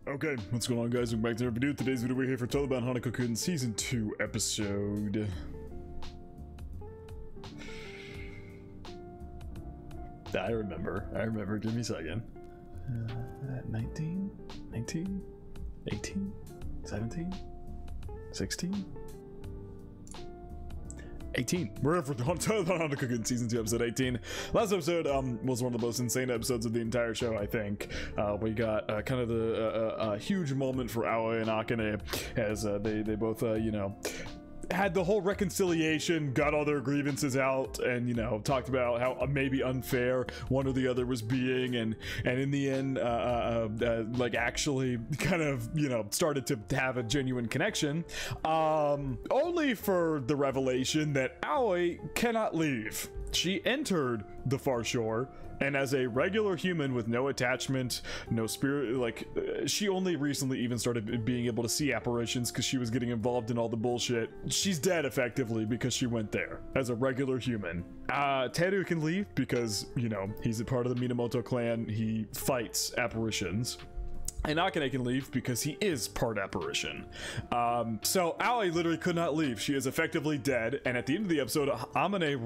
Okay, what's going on, guys? Welcome back to another video. Today's video, we're here for Taliban Hanako-Kun Season 2 episode... I remember, give me a second. 19? 19? 18? 17? 16? 18. We're here for Hanako-Kun Season 2 episode 18. Last episode was one of the most insane episodes of the entire show, I think. We got kind of a huge moment for Aoi and Akane as they both, you know, had the whole reconciliation, got all their grievances out, and, you know, talked about how maybe unfair one or the other was being, and in the end, like, actually kind of, you know, started to have a genuine connection, only for the revelation that Aoi cannot leave. She entered the far shore, and as a regular human with no attachment, no spirit, like, she only recently even started being able to see apparitions because she was getting involved in all the bullshit. She's dead, effectively, because she went there as a regular human. Teru can leave because, you know, he's a part of the Minamoto clan. He fights apparitions. And Akane can leave because he is part apparition. So Aoi literally could not leave. She is effectively dead. And at the end of the episode, Amane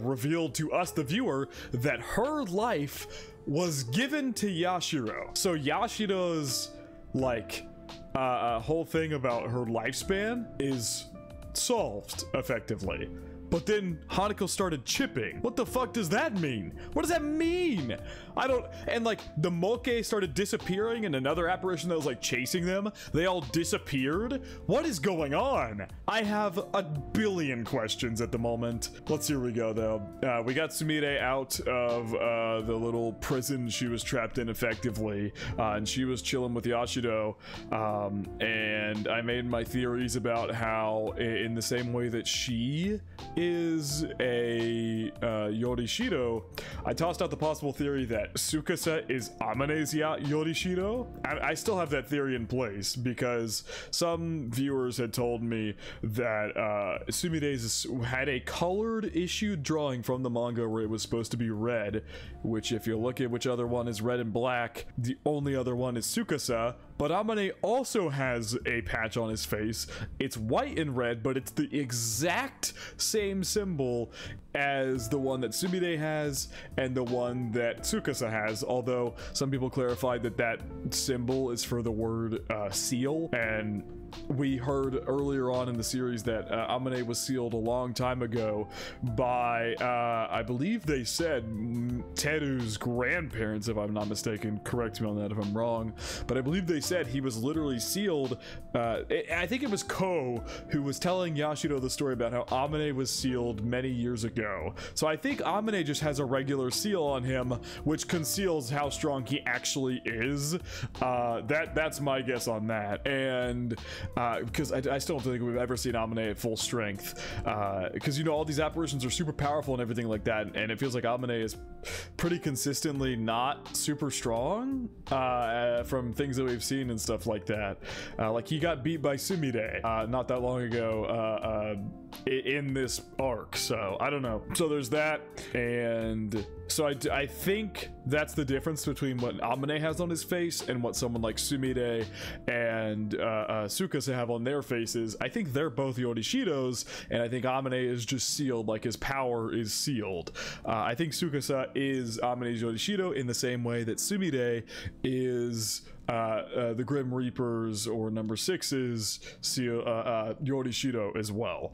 revealed to us, the viewer, that her life was given to Yashiro. So Yashiro's, like, whole thing about her lifespan is solved, effectively. But then Hanako started chipping. What the fuck does that mean? What does that mean? I don't... And, like, the Moke started disappearing and another apparition that was, like, chasing them. They all disappeared. What is going on? I have a billion questions at the moment. Let's see where we go, though. We got Sumire out of the little prison she was trapped in, effectively. And she was chilling with Yashiro. And I made my theories about how, in the same way that she is a Yorishiro, I tossed out the possible theory that Tsukasa is Amane's Yorishiro. I still have that theory in place because some viewers had told me that Sumire's had a colored issued drawing from the manga where it was supposed to be red, which if you look at which other one is red and black, the only other one is Tsukasa, but Amane also has a patch on his face. It's white and red, but it's the exact same symbol as the one that Sumire has and the one that Tsukasa has, although some people clarified that that symbol is for the word seal, and we heard earlier on in the series that Amane was sealed a long time ago by, I believe they said Teru's grandparents, if I'm not mistaken. Correct me on that if I'm wrong, but I believe they said he was literally sealed. I think it was Ko who was telling Yashiro the story about how Amane was sealed many years ago. So I think Amane just has a regular seal on him, which conceals how strong he actually is. That's my guess on that. And because I still don't think we've ever seen Amane at full strength. Because, you know, all these apparitions are super powerful and everything like that, and it feels like Amane is pretty consistently not super strong from things that we've seen and stuff like that. Like, he got beat by Sumire not that long ago in this arc, so I don't know. So there's that, and so I think that's the difference between what Amane has on his face and what someone like Sumire and Tsukasa have on their faces. I think they're both Yorishiros, and I think Amane is just sealed, like his power is sealed. I think Tsukasa is Amane's Yorishiro in the same way that Sumire is the Grim Reapers or number 6's Yorishiro as well.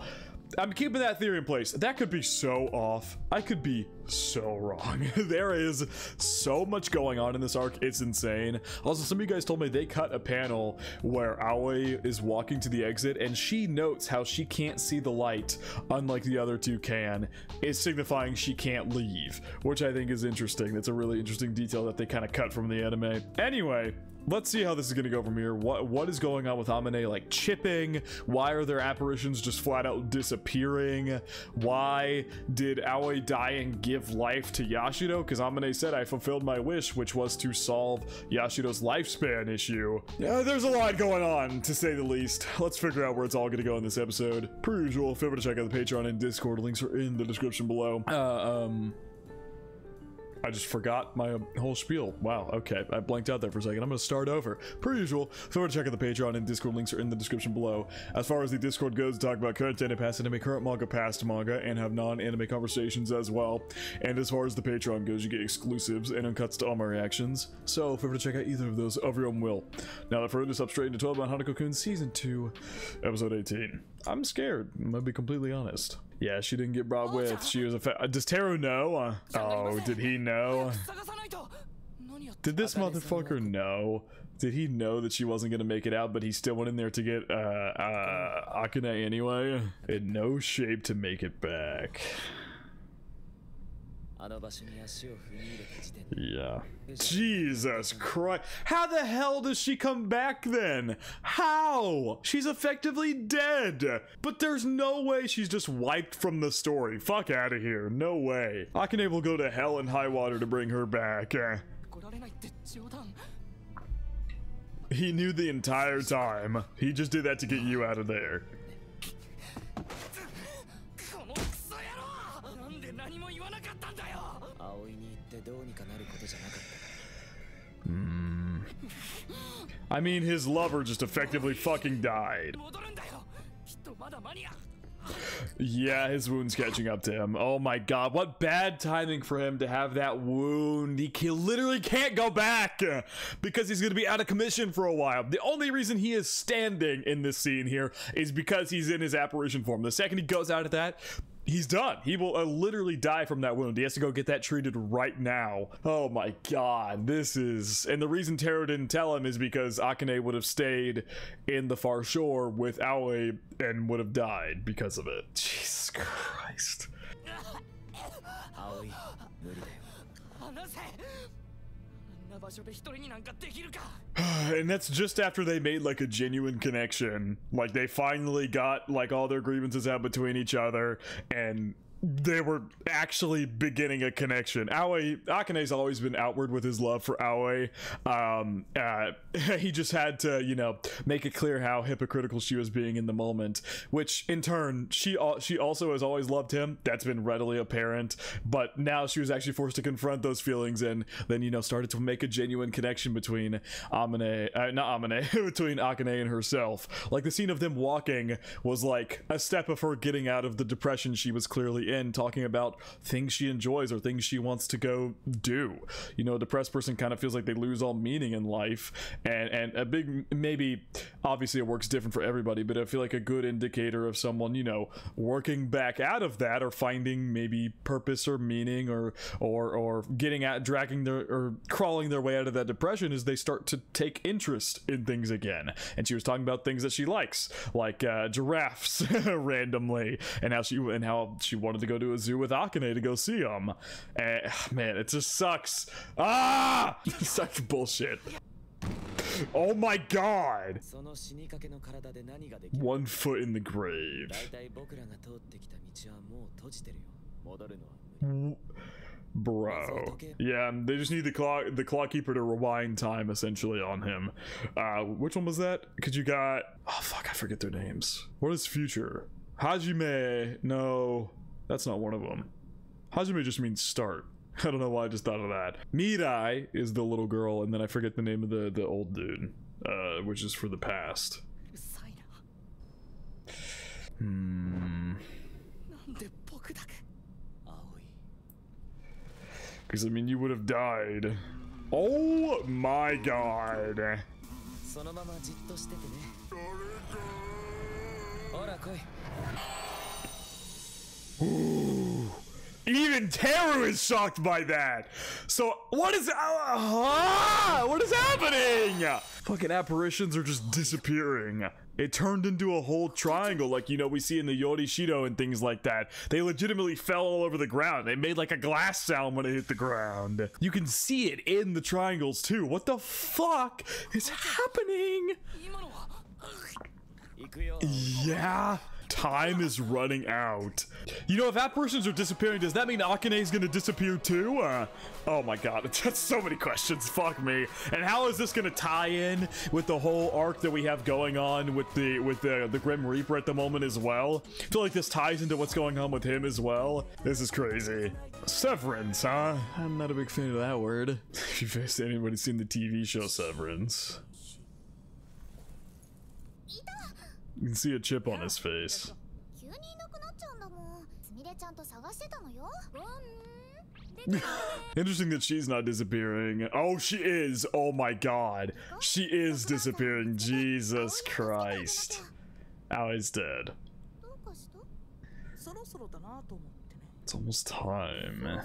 I'm keeping that theory in place. That could be so off. I could be so wrong. There is so much going on in this arc. It's insane. Also, some of you guys told me they cut a panel where Aoi is walking to the exit and she notes how she can't see the light, unlike the other two can. It's signifying she can't leave, which I think is interesting. That's a really interesting detail that they kind of cut from the anime. Anyway, let's see how this is going to go from here. What is going on with Amane, like, chipping? Why are their apparitions just flat out disappearing? Why did Aoi die and give life to Yashiro? Because Amane said, I fulfilled my wish, which was to solve Yashiro's lifespan issue. Yeah, there's a lot going on, to say the least. Let's figure out where it's all going to go in this episode. Per usual, feel free to check out the Patreon and Discord. Links are in the description below. I just forgot my whole spiel. Wow, okay. I blanked out there for a second. I'm gonna start over. Per usual, feel free to check out the Patreon and Discord links are in the description below. As far as the Discord goes, talk about current anime, past anime, current manga, past manga, and have non-anime conversations as well. And as far as the Patreon goes, you get exclusives and uncuts to all my reactions. So feel free to check out either of those of your own will. Now that further, up straight into 12 about Hanako-Kun Season 2, Episode 18. I'm scared, I'm gonna be completely honest. Yeah, she didn't get brought with. She was a does Teru know? Oh, did he know? Did this motherfucker know? Did he know that she wasn't gonna make it out, but he still went in there to get Akane anyway? In no shape to make it back. Yeah. Jesus Christ. How the hell does she come back then? How? She's effectively dead. But there's no way she's just wiped from the story. Fuck out of here. No way. Akane will go to hell and high water to bring her back. He knew the entire time. He just did that to get you out of there. I mean, his lover just effectively fucking died. Yeah, his wound's catching up to him. Oh my god, what bad timing for him to have that wound. He literally can't go back because he's gonna be out of commission for a while. The only reason he is standing in this scene here is because he's in his apparition form. The second he goes out of that, he's done. He will literally die from that wound. He has to go get that treated right now. Oh my god, this is... And the reason Teru didn't tell him is because Akane would have stayed in the far shore with Aoi and would have died because of it. Jesus Christ. And that's just after they made like a genuine connection. Like they finally got like all their grievances out between each other and they were actually beginning a connection. Akane's always been outward with his love for Aoi. He just had to, you know, make it clear how hypocritical she was being in the moment, which in turn, she also has always loved him. That's been readily apparent, but now she was actually forced to confront those feelings and then, you know, started to make a genuine connection between between Akane and herself. Like the scene of them walking was like a step of her getting out of the depression she was clearly in, talking about things she enjoys or things she wants to go do. You know, a depressed person kind of feels like they lose all meaning in life, and a big, maybe obviously it works different for everybody, but I feel like a good indicator of someone, you know, working back out of that or finding maybe purpose or meaning or getting at dragging their or crawling their way out of that depression is they start to take interest in things again. And she was talking about things that she likes, like giraffes randomly, and how she wanted to go to a zoo with Akane to go see him. Man, it just sucks. Such bullshit. Oh my god! 1 foot in the grave. Bro. Yeah, they just need the clock keeper to rewind time essentially on him. Which one was that? Cause you got, oh fuck, I forget their names. What is future? Hajime, no, that's not one of them. Hajime just means start. I don't know why I just thought of that. Mirai is the little girl, and then I forget the name of the old dude, which is for the past. Because I mean, you would have died. Oh my god. Ooh. Even Teru is shocked by that. So what is happening? Fucking apparitions are just disappearing. It turned into a whole triangle like, you know, we see in the Yorishido and things like that. They legitimately fell all over the ground. They made like a glass sound when it hit the ground. You can see it in the triangles too. What the fuck is happening? Yeah, time is running out. You know, if apparitions are disappearing, does that mean Akane is gonna disappear too? Oh my god, that's so many questions. Fuck me. And how is this gonna tie in with the whole arc that we have going on with the Grim Reaper at the moment as well? I feel like this ties into what's going on with him as well. This is crazy. Severance, huh? I'm not a big fan of that word. If you've anybody seen the TV show Severance, you can see a chip on his face. Interesting that she's not disappearing. Oh, she is. Oh my god. She is disappearing. Jesus Christ. Aoi's dead. It's almost time.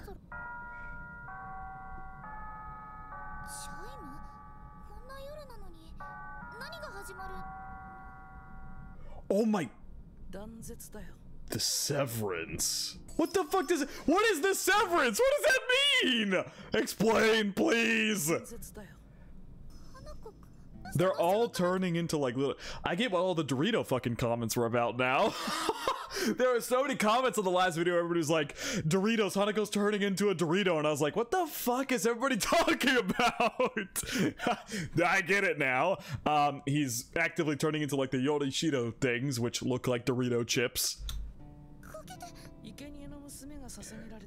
Oh my... The Severance. What the fuck does it... What is the Severance? What does that mean? Explain, please. They're all turning into like little... I get what all the Dorito fucking comments were about now. There were so many comments on the last video. Everybody was like, Doritos, Hanako's turning into a Dorito. And I was like, what the fuck is everybody talking about? I get it now. He's actively turning into like the Yorishiro things, which look like Dorito chips.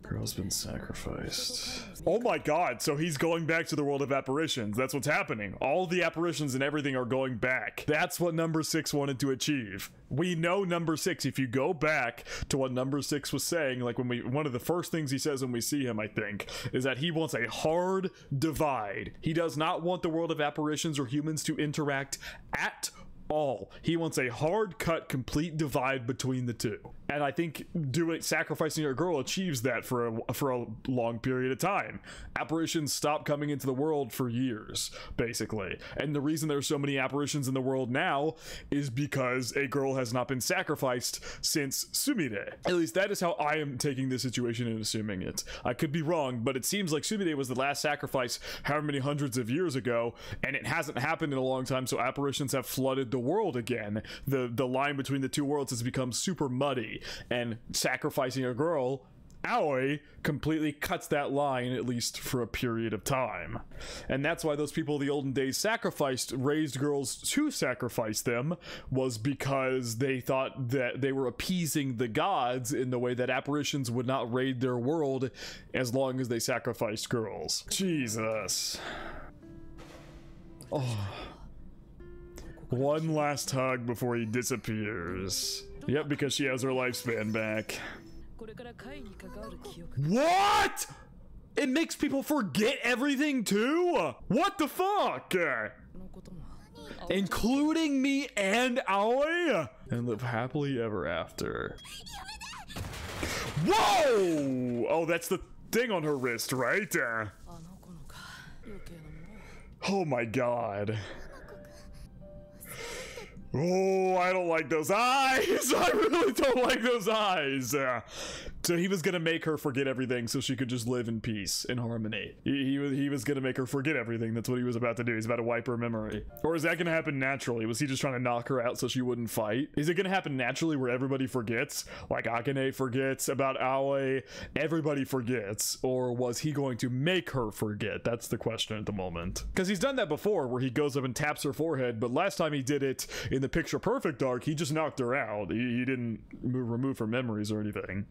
Girl's been sacrificed. Oh my god, so he's going back to the world of apparitions. That's what's happening. All the apparitions and everything are going back. That's what number 6 wanted to achieve. We know number 6, if you go back to what number 6 was saying, like when one of the first things he says when we see him, I think, is that he wants a hard divide. He does not want the world of apparitions or humans to interact at all. He wants a hard cut, complete divide between the two. And I think sacrificing a girl achieves that for a long period of time. Apparitions stop coming into the world for years, basically. And the reason there's so many apparitions in the world now is because a girl has not been sacrificed since Sumire. At least that is how I am taking this situation and assuming it. I could be wrong, but it seems like Sumire was the last sacrifice however many hundreds of years ago, and it hasn't happened in a long time, so apparitions have flooded the world again. The line between the two worlds has become super muddy. And sacrificing a girl, Aoi, completely cuts that line, at least for a period of time. And that's why those people of the olden days raised girls to sacrifice them, was because they thought that they were appeasing the gods in the way that apparitions would not raid their world as long as they sacrificed girls. Jesus. Oh. One last hug before he disappears. Yep, because she has her lifespan back. What? It makes people forget everything too? What the fuck? Including me and Aoi? And live happily ever after. Whoa! Oh, that's the thing on her wrist, right? Oh my god. Oh, I don't like those eyes. I really don't like those eyes. So he was gonna make her forget everything so she could just live in peace and harmony. He was gonna make her forget everything. That's what he was about to do. He's about to wipe her memory. Or is that gonna happen naturally? Was he just trying to knock her out so she wouldn't fight? Is it gonna happen naturally where everybody forgets? Like Akane forgets about Aoi, everybody forgets? Or was he going to make her forget? That's the question at the moment. Because he's done that before where he goes up and taps her forehead, but last time he did it in the Picture Perfect arc, he just knocked her out. He didn't remove her memories or anything.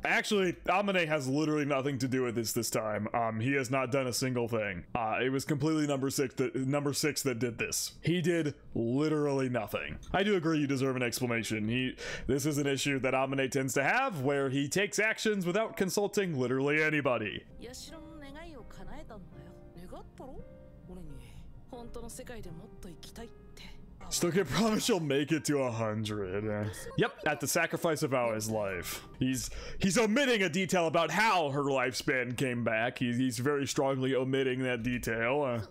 Actually, Amane has literally nothing to do with this time. He has not done a single thing. It was completely number six that did this. He did literally nothing. I do agree you deserve an explanation. This is an issue that Amane tends to have, where he takes actions without consulting literally anybody. Still can't promise she'll make it to 100. Yep, at the sacrifice of Aoi's life. He's omitting a detail about how her lifespan came back. He's very strongly omitting that detail.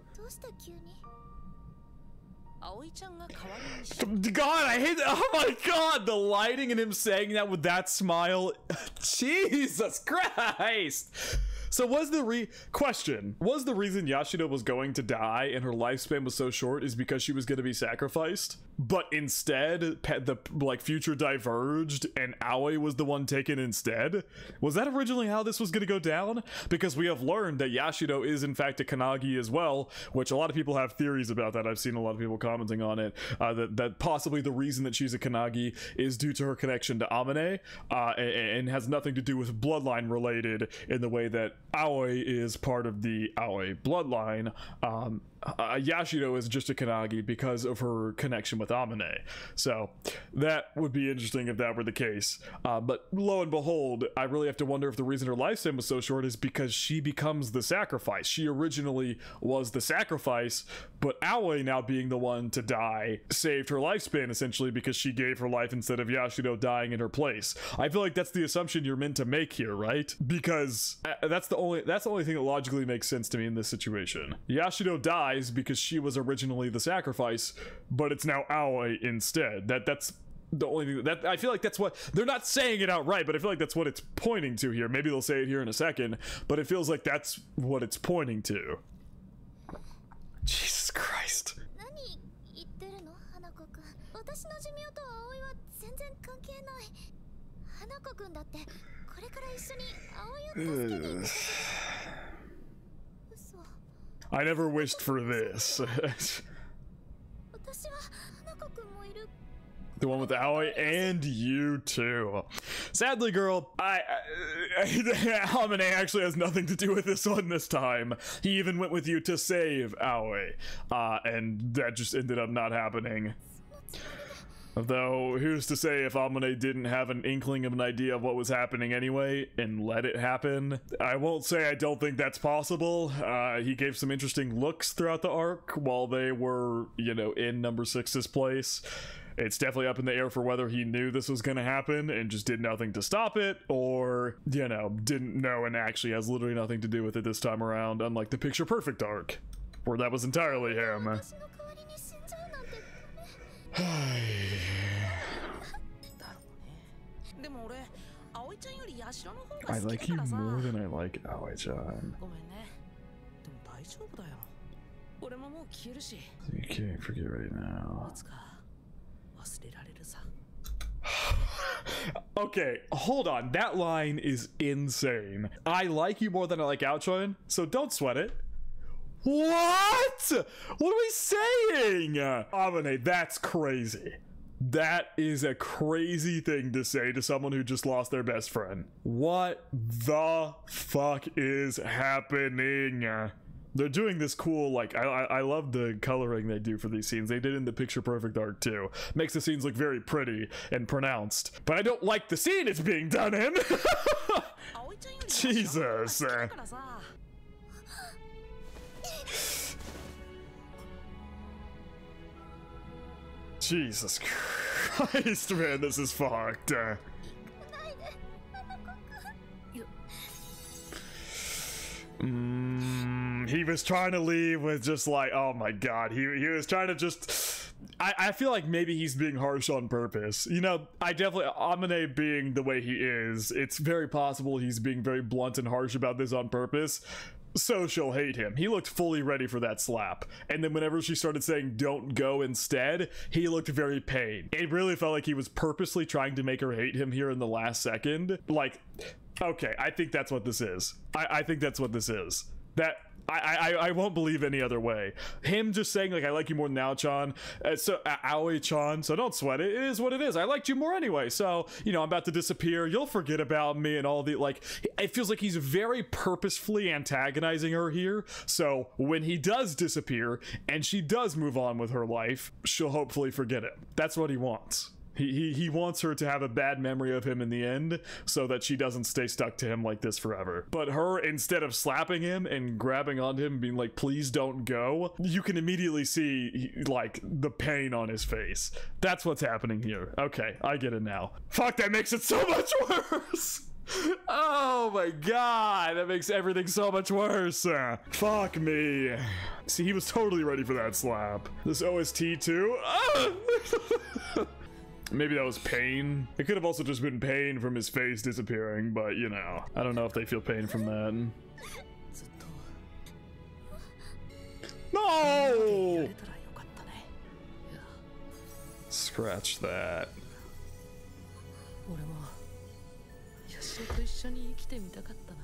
God, I hate that. Oh my god, the lighting and him saying that with that smile. Jesus Christ. So was the question, was the reason Yashiro was going to die and her lifespan was so short is because she was going to be sacrificed? But instead, the like future diverged and Aoi was the one taken instead? Was that originally how this was going to go down? Because we have learned that Yashiro is in fact a Kanagi as well, which a lot of people have theories about that. I've seen a lot of people commenting on it, that possibly the reason that she's a Kanagi is due to her connection to Amane, and has nothing to do with bloodline related in the way that Aoi is part of the Aoi bloodline. Yashiro is just a Kanagi because of her connection with Amane. So that would be interesting if that were the case. But lo and behold, I really have to wonder if the reason her lifespan was so short is because she becomes the sacrifice. She originally was the sacrifice, but Aoi now being the one to die saved her lifespan essentially because she gave her life instead of Yashiro dying in her place. I feel like that's the assumption you're meant to make here, right? Because that's the only thing that logically makes sense to me in this situation. Yashiro dies because she was originally the sacrifice, but it's now Aoi instead. That's the only thing that I feel like that's what they're not saying it outright, but I feel like that's what it's pointing to here. Maybe they'll say it here in a second, but it feels like that's what it's pointing to. Jesus Christ. I never wished for this. The one with Aoi and you too. Sadly, girl, Amane actually has nothing to do with this one this time. He even went with you to save Aoi, and that just ended up not happening. Though, who's to say if Amane didn't have an inkling of an idea of what was happening anyway and let it happen? I won't say I don't think that's possible. He gave some interesting looks throughout the arc while they were, you know, in number 6's place. It's definitely up in the air for whether he knew this was going to happen and just did nothing to stop it, or, you know, didn't know and actually has literally nothing to do with it this time around, unlike the Picture Perfect arc, where that was entirely him. I like you more than I like Aoi-chan. You can't forget right now. Okay, hold on. That line is insane. I like you more than I like Aoi-chan, so don't sweat it. What? What are we saying? Amane, that's crazy. That is a crazy thing to say to someone who just lost their best friend. What the fuck is happening? They're doing this cool, like, I love the coloring they do for these scenes. They did in the Picture Perfect arc too. Makes the scenes look very pretty and pronounced. But I don't like the scene it's being done in. Jesus. Jesus Christ, man, this is fucked. He was trying to leave with just like, oh my god, he was trying to just, I feel like maybe he's being harsh on purpose. You know, I definitely, Amane being the way he is, it's very possible he's being very blunt and harsh about this on purpose. So she'll hate him. He looked fully ready for that slap. And then whenever she started saying don't go instead, he looked very pained. It really felt like he was purposely trying to make her hate him here in the last second. Like, okay, I think that's what this is. I think that's what this is. That I won't believe any other way. Him just saying like I like you more than Aoi-chan, Aoi-chan, so don't sweat it. It is what it is. I liked you more anyway. So, you know, I'm about to disappear. You'll forget about me and all the, like, it feels like he's very purposefully antagonizing her here. So when he does disappear and she does move on with her life, she'll hopefully forget it. That's what he wants. He wants her to have a bad memory of him in the end so that she doesn't stay stuck to him like this forever. But her, instead of slapping him and grabbing onto him and being like, please don't go, you can immediately see like the pain on his face. That's what's happening here. Okay, I get it now. Fuck, that makes it so much worse. Oh my god, that makes everything so much worse. Fuck me. See, he was totally ready for that slap. This OST too? Maybe that was pain. It could have also just been pain from his face disappearing, but you know, I don't know if they feel pain from that. Scratch that. 俺もヤシロと一緒に生きてみたかったな。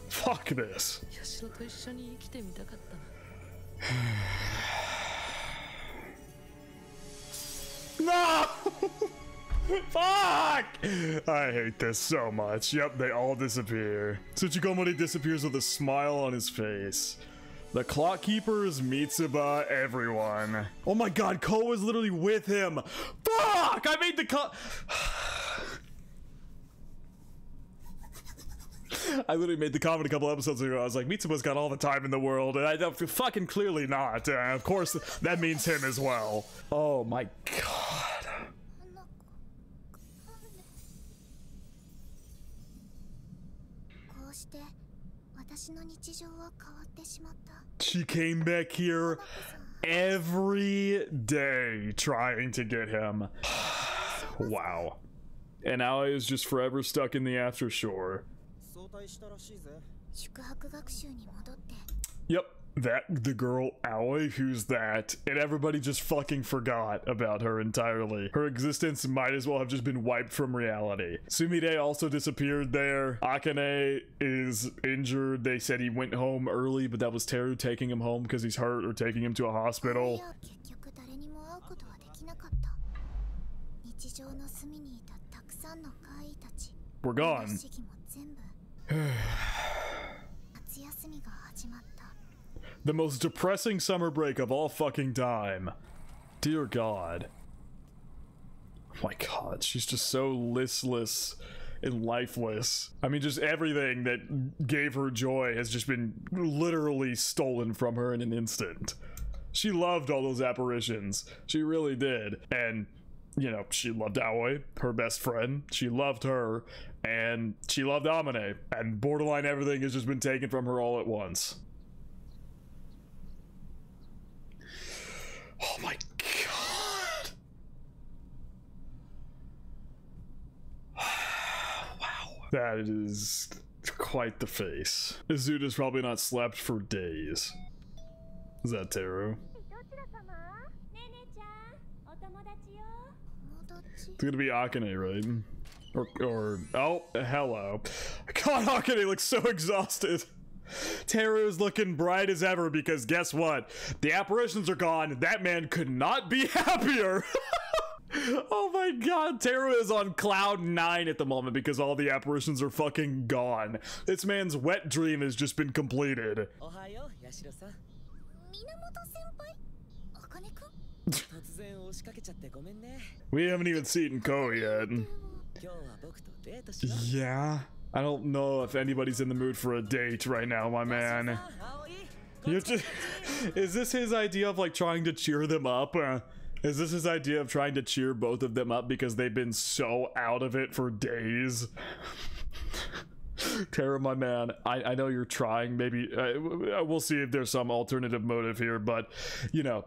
Fuck this. No! Fuck! I hate this so much. Yep, they all disappear. Tsuchikomori disappears with a smile on his face. The clock keepers, Mitsuba, everyone. Oh my god, Ko is literally with him. Fuck! I made the I literally made the comment a couple episodes ago. I was like, Mitsuba's got all the time in the world, and I don't fucking clearly not. Of course, that means him as well. Oh my god. She came back here every day trying to get him. Wow. And Aoi is just forever stuck in the aftershore. Yep, the girl Aoi, who's that? And everybody just fucking forgot about her entirely. Her existence might as well have just been wiped from reality. Sumire also disappeared there. Akane is injured. They said he went home early, but that was Teru taking him home because he's hurt or taking him to a hospital. We're gone. The most depressing summer break of all fucking time. Dear God. Oh my god, she's just so listless and lifeless. I mean, just everything that gave her joy has just been literally stolen from her in an instant. She loved all those apparitions. She really did. And, you know, she loved Aoi, her best friend. She loved her. And she loved Amane. And borderline everything has just been taken from her all at once. Oh my god. Wow. That is quite the face. Izuda's probably not slept for days. Is that Teru? It's gonna be Akane, right? Or oh, hello. God, Akane looks so exhausted. Teru's looking bright as ever because guess what? The apparitions are gone. That man could not be happier. Oh my god, Teru is on cloud 9 at the moment because all the apparitions are fucking gone. This man's wet dream has just been completed. We haven't even seen Ko yet. Yeah. I don't know if anybody's in the mood for a date right now, my man. Is this his idea of like trying to cheer them up? Is this his idea of trying to cheer both of them up because they've been so out of it for days? Teru, my man, I know you're trying. Maybe we'll see if there's some alternative motive here, but you know,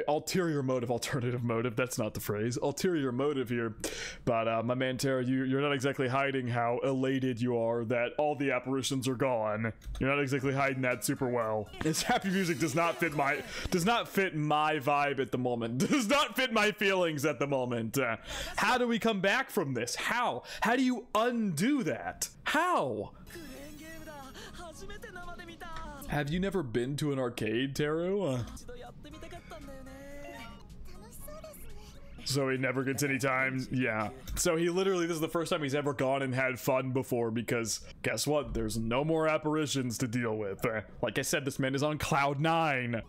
ulterior motive, alternative motive. That's not the phrase. Ulterior motive here. But my man Teru, you're not exactly hiding how elated you are that all the apparitions are gone. You're not exactly hiding that super well. This happy music does not fit my vibe at the moment. Does not fit my feelings at the moment. How do we come back from this? How do you undo that? How? Have you never been to an arcade, Teru? So he never gets any time. Yeah. So he literally, this is the first time he's ever gone and had fun before because guess what? There's no more apparitions to deal with. Like I said, this man is on cloud 9.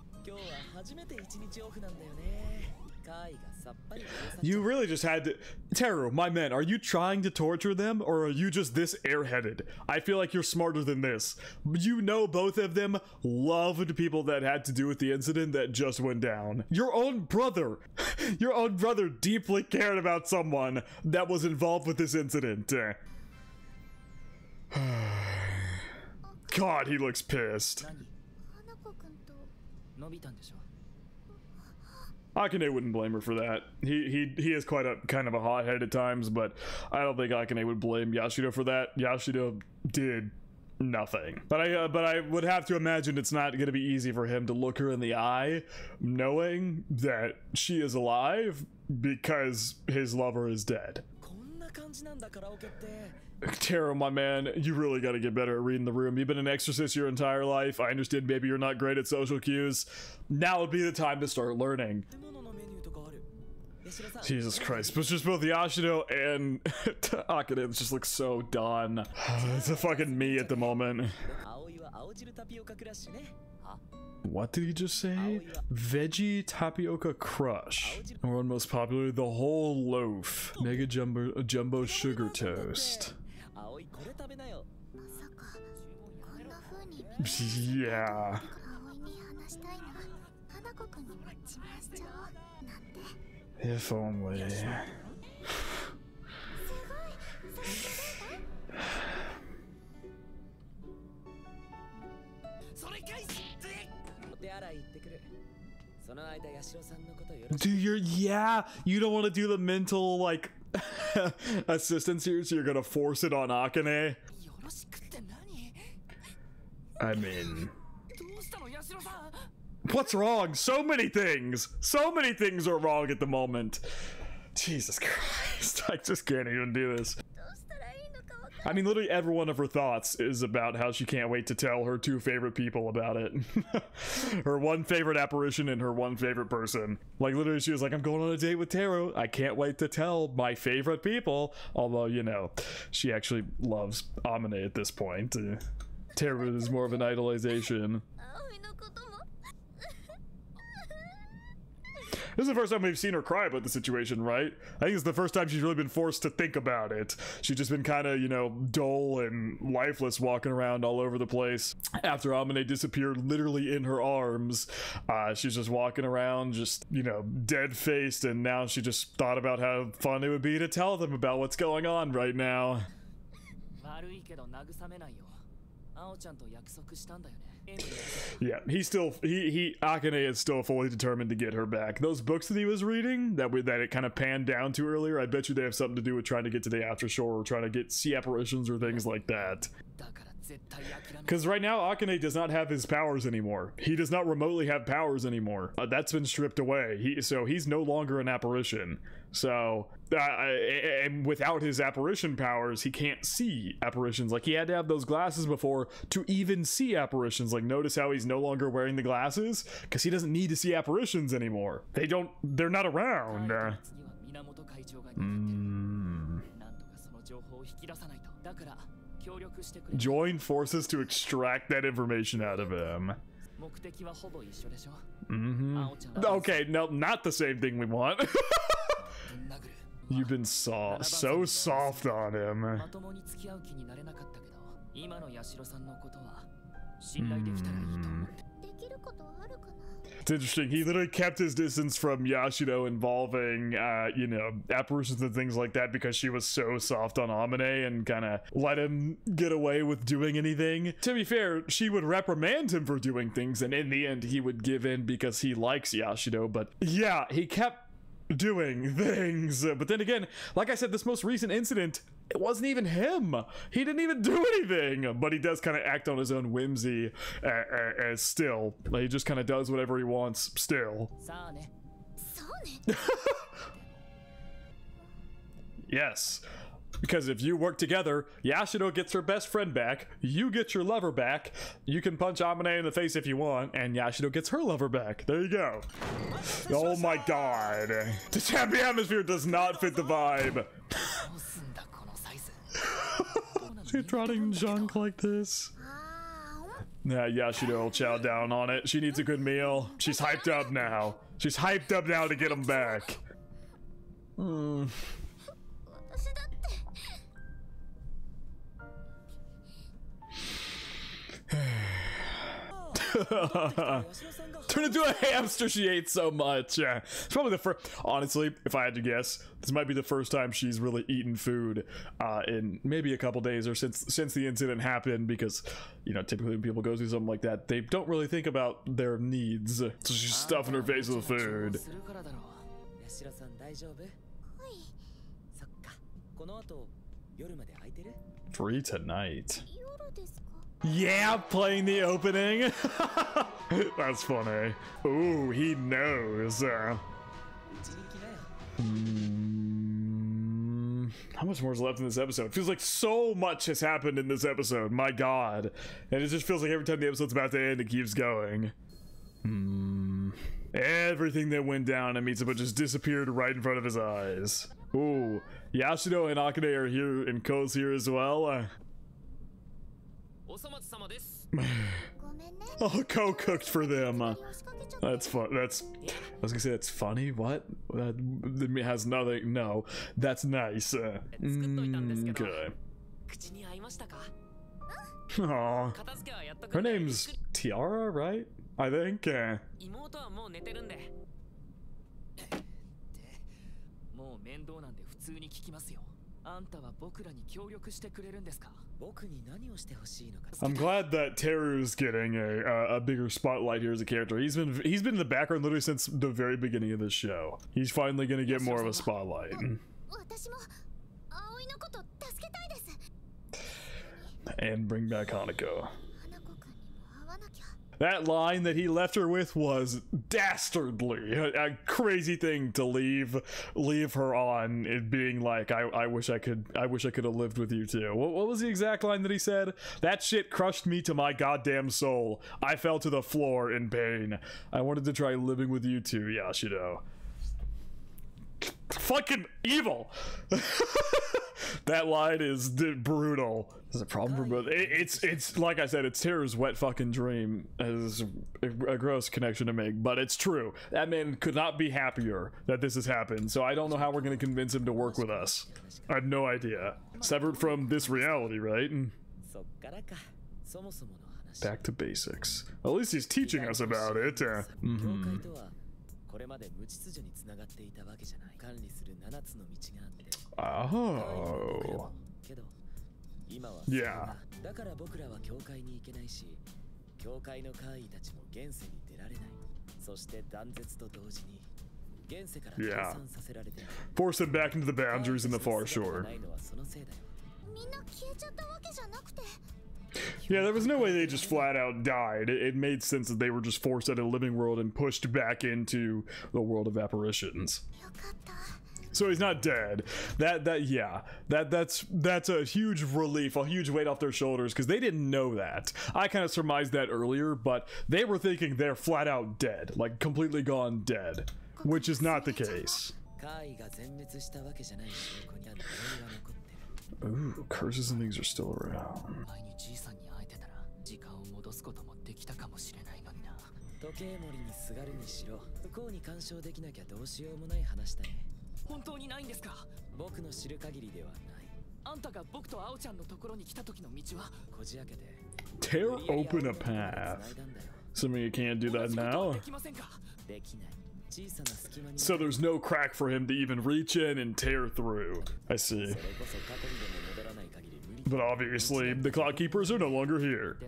You really just had to... Teru, my man, are you trying to torture them, or are you just this airheaded? I feel like you're smarter than this. You know both of them loved people that had to do with the incident that just went down. Your own brother! Your own brother deeply cared about someone that was involved with this incident. God, he looks pissed. Akane wouldn't blame her for that. He is quite a kind of a hothead at times, but I don't think Akane would blame Yashido for that. Yashido did nothing. But I would have to imagine it's not going to be easy for him to look her in the eye, knowing that she is alive because his lover is dead. Teru, my man, you really got to get better at reading the room. You've been an exorcist your entire life. I understand maybe you're not great at social cues. Now would be the time to start learning. Jesus Christ. But just both Yashido and Akane just look so done. It's a fucking me at the moment. What did he just say? Veggie tapioca crush. Or one most popular, the whole loaf. Mega jumbo sugar toast. Yeah. If only. Yeah, you don't want to do the mental, like, assistance here, so you're gonna force it on Akane. I mean... What's wrong? So many things! So many things are wrong at the moment. Jesus Christ, I just can't even do this. I mean, literally every one of her thoughts is about how she can't wait to tell her two favorite people about it. Her one favorite apparition and her one favorite person. Like, literally, she was like, I'm going on a date with Teru. I can't wait to tell my favorite people. Although, you know, she actually loves Amane at this point. Teru is more of an idolization. This is the first time we've seen her cry about the situation, right? I think it's the first time she's really been forced to think about it. She's just been kind of, you know, dull and lifeless, walking around all over the place. After Amane disappeared literally in her arms, she's just walking around, just, you know, dead-faced, and now she just thought about how fun it would be to tell them about what's going on right now. Yeah, Akane is still fully determined to get her back. Those books that he was reading, that it kind of panned down to earlier, I bet you they have something to do with trying to get to the aftershore or trying to see apparitions or things like that. Because right now, Akane does not have his powers anymore. He does not remotely have powers anymore. That's been stripped away. So he's no longer an apparition. So, and without his apparition powers, he can't see apparitions. Like, he had to have those glasses before to even see apparitions. Like, notice how he's no longer wearing the glasses? Because he doesn't need to see apparitions anymore. They're not around. Join forces to extract that information out of him. Okay, no, not the same thing we want. You've been so soft on him. It's interesting. He literally kept his distance from Yashido involving, you know, apparitions and things like that because she was so soft on Amane and kind of let him get away with doing anything. To be fair, she would reprimand him for doing things, and in the end, he would give in because he likes Yashido. But yeah, he kept doing things. But then again, like I said, this most recent incident, it wasn't even him. He didn't even do anything. But he does kind of act on his own whimsy as still. Like, he just kind of does whatever he wants still. Yes. Because if you work together, Yashido gets her best friend back, you get your lover back, you can punch Amane in the face if you want, and Yashido gets her lover back. There you go. Oh my god. This happy atmosphere does not fit the vibe. Is he trotting junk like this? Yeah, Yashido will chow down on it. She needs a good meal. She's hyped up now. She's hyped up now to get him back. Turn into a hamster, she ate so much. Yeah, it's probably the first. Honestly, if I had to guess, this might be the first time she's really eaten food in maybe a couple days, or since the incident happened. Because, you know, typically when people go through something like that, they don't really think about their needs, so she's stuffing her face with food. Free tonight. Yeah, playing the opening. That's funny. Ooh, he knows. How much more is left in this episode? It feels like so much has happened in this episode. My god. And it just feels like every time the episode's about to end, it keeps going. Everything that went down and Mitsuba just disappeared right in front of his eyes. Ooh, Yashido and Akane are here, and Ko's here as well. Oh, Ko cooked for them. That's fun. That's. I was gonna say that's funny. What? That has nothing. No, that's nice. Okay. Aww. Her name's Tiara, right? I think. I'm glad that Teru's getting a bigger spotlight here as a character. He's been in the background literally since the very beginning of this show. He's finally gonna get more of a spotlight. And bring back Hanako. That line that he left her with was dastardly, a crazy thing to leave her on. It being like, I wish I could have lived with you too. What was the exact line that he said? That shit crushed me to my goddamn soul. I fell to the floor in pain. I wanted to try living with you too, Yashido. Fucking evil. That line is brutal. There's a problem for both. It's like I said, it's Teru's wet fucking dream. Is a gross connection to make, but it's true. That man could not be happier that this has happened. So I don't know how we're gonna convince him to work with us. I have no idea. Severed from this reality, right? Back to basics. At least he's teaching us about it. Oh. Yeah. Yeah. Force him back into the boundaries in the far shore. Yeah, there was no way they just flat out died. It made sense that they were just forced out of the living world and pushed back into the world of apparitions. So he's not dead. That's a huge relief, a huge weight off their shoulders, because they didn't know that. I kind of surmised that earlier, but they were thinking they're flat out dead, like completely gone dead, which is not the case. Ooh, curses and things are still around. Tear open a path. Assuming you can't do that now. So there's no crack for him to even reach in and tear through. I see. But obviously, the Clock Keepers are no longer here.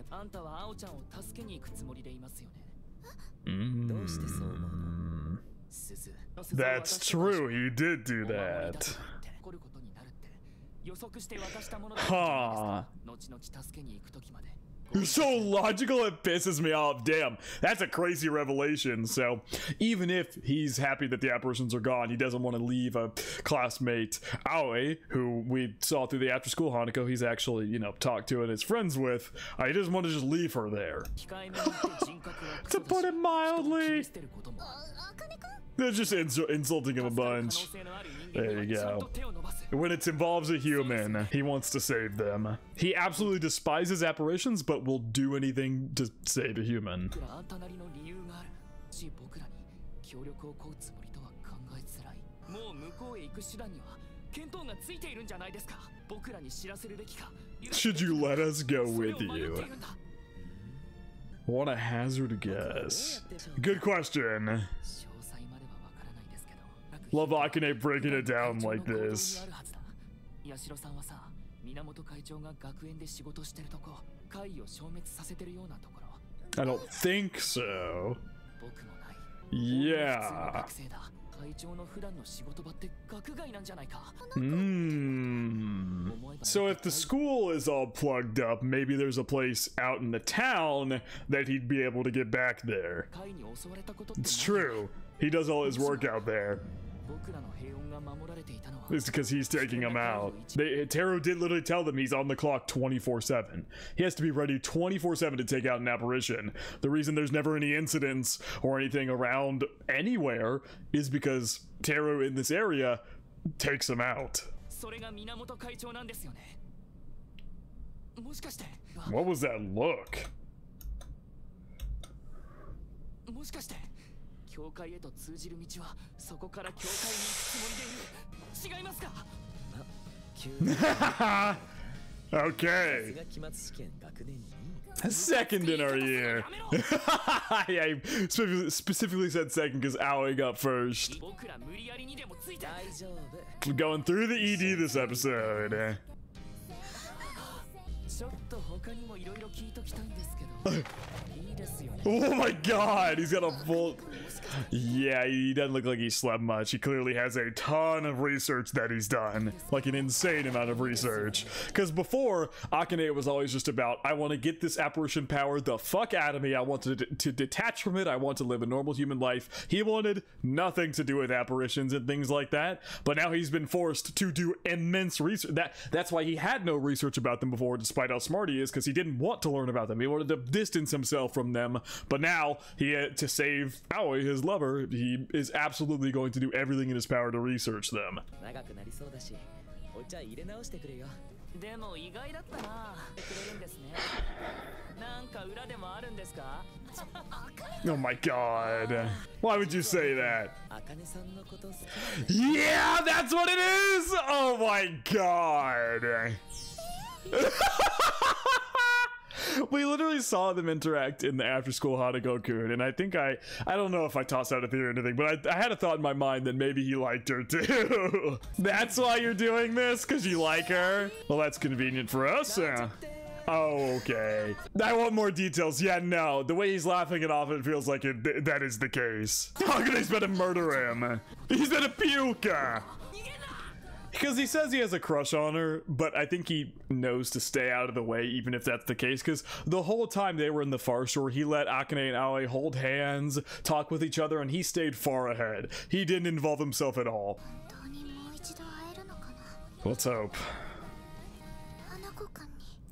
That's true, he did do that. Huh. You're so logical, it pisses me off. Damn, that's a crazy revelation. So even if he's happy that the apparitions are gone, he doesn't want to leave a classmate, Aoi, who we saw through the after school Hanako, he's actually, you know, talked to and is friends with. He doesn't want to just leave her there. To put it mildly. They're just insulting him a bunch. There you go. When it involves a human, he wants to save them. He absolutely despises apparitions, but will do anything to save a human. Should you let us go with you? What a hazard guess. Good question. Love Akane breaking it down like this. I don't think so. Yeah. So if the school is all plugged up, maybe there's a place out in the town that he'd be able to get back there. It's true. He does all his work out there. It's because he's taking him out. Taro did literally tell them he's on the clock 24/7. He has to be ready 24/7 to take out an apparition. The reason there's never any incidents or anything around anywhere is because Taro in this area takes him out. What was that look? Okay. Second in our year. Yeah, he specifically said second because Aoi got first. We're going through the ED this episode. Oh my god, he's got a full... Yeah, he doesn't look like he slept much. He clearly has a ton of research that he's done. Like an insane amount of research. Because before, Akane was always just about, I want to get this apparition power the fuck out of me. I want to detach from it. I want to live a normal human life. He wanted nothing to do with apparitions and things like that. But now he's been forced to do immense research. That's why he had no research about them before, despite how smart he is, because he didn't want to learn about them. He wanted to distance himself from them. But now, he had to save Aoi, his lover, he is absolutely going to do everything in his power to research them. Oh my god. Why would you say that? Yeah, that's what it is! Oh my god. We literally saw them interact in the after-school Hanako-Kun, and I think I don't know if I tossed out a theory or anything, but I had a thought in my mind that maybe he liked her too. That's why you're doing this? Because you like her? Well, that's convenient for us. Oh, okay. I want more details. Yeah, no. The way he's laughing it off, it feels like that is the case. Hagane's gonna murder him. He's gonna puke. Because he says he has a crush on her, but I think he knows to stay out of the way, even if that's the case. Because the whole time they were in the far shore, he let Akane and Aoi hold hands, talk with each other, and he stayed far ahead. He didn't involve himself at all. Let's hope.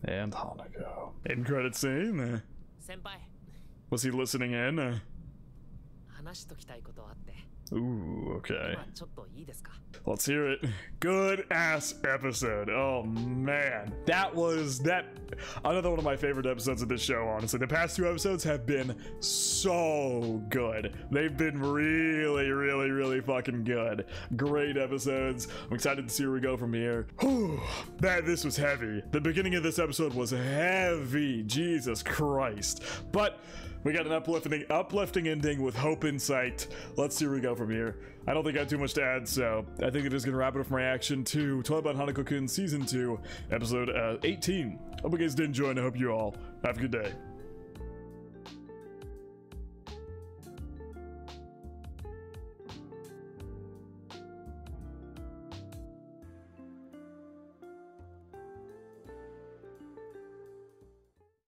And Hanako. End credit scene. Was he listening in? Ooh, okay. Let's hear it. Good ass episode. Oh man. That was another one of my favorite episodes of this show, honestly. The past two episodes have been so good. They've been really fucking good. Great episodes. I'm excited to see where we go from here. Whew. This was heavy. The beginning of this episode was heavy. Jesus Christ. But we got an uplifting ending with hope in sight. Let's see where we go from here. I don't think I have too much to add, so I think it is going to wrap it up for my reaction to Twilight Hanako-Kun Season 2, Episode 18. Hope you guys did enjoy, and I hope you all have a good day.